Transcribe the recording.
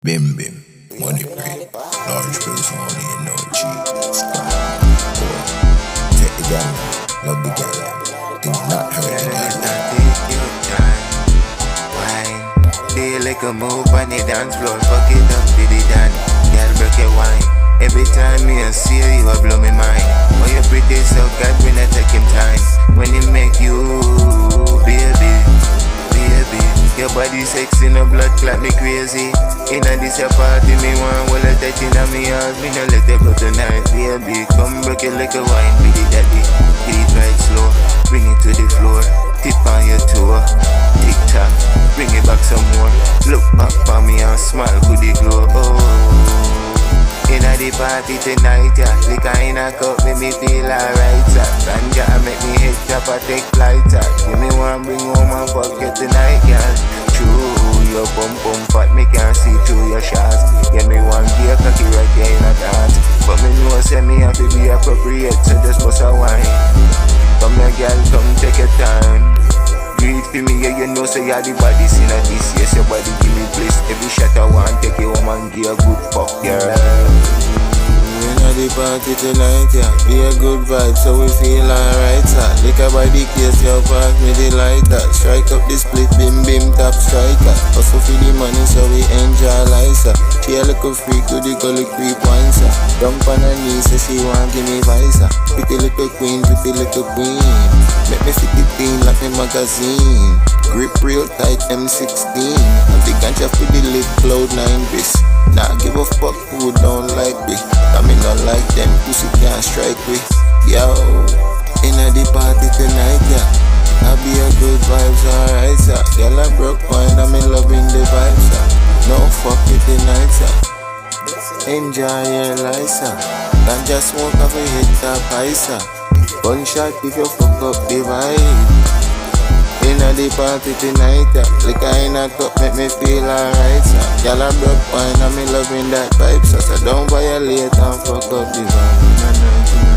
Bim bim, money free, large bills only and no cheap. Boy, take the gun, love the gun, do not hurt the gun. Take your time, wine. Do you like a move on the dance floor? Fuck it up to the dance, girl break your wine. Every time me I see you, I blow me mind. Oh, you pretty so God when I take him time. When he make you, baby. Your body sexy, no blood clot me crazy. Inna this your party, me want all of that inna me heart. Me no let it go tonight, baby. Come break it like a wine, be the daddy. Hit it right slow, bring it to the floor. Tip on your toe, tick tock, bring it back some more. Look back for me and smile, good it glow. Oh, inna the party tonight, yeah. Liquor in a cup, make me feel alright, yeah. Ganja make me head tap or take flight, yeah. Give me one, bring home and fuck you tonight, yeah. True, your bum fat, me can't see through your shots. Give me one gear, cocky right there in a dance. But me know say me have to be appropriate, so just bust a wine. Come here, girl, come take your time. Breathe for me, yeah, you know say you're the baddest in a this. Yes, your body give me bliss. Every shot I want, take you home and give a good fuck, girl. Inna the party tonight, yeah. Be a good vibe, so we feel alright, sir. Liquor by the case, your pass me the lighter. Strike up the split, bim bim top striker. Hustle for the money, so we enjoy life, sir. She a little freak with the gully creep wine, sir. Jump on her knees, so she want give me vice, sir. Pretty little queen, pretty little queen. Make me fit the thing like me magazine. Grip real tight, M16. And the ganja for the lip, cloud 9 bis. Nah, give a fuck who don't like me. I mean not like them, pussy can't strike me. Yo, inna the party tonight, yeah. I be a good vibes, alright, sir. Girl, I broke point, I'm in loving the vibes, sir. No fuck it tonight, sir. Enjoy your life, sir. Ganja smoke off a hit top high, sir. Gunshot if you fuck up the vibe. Inna the party tonight, yeah. Liquor in a cup make me feel alright, sir. Y'all a broke wine and me loving that vibe, sir. So don't violate and fuck up the vibe.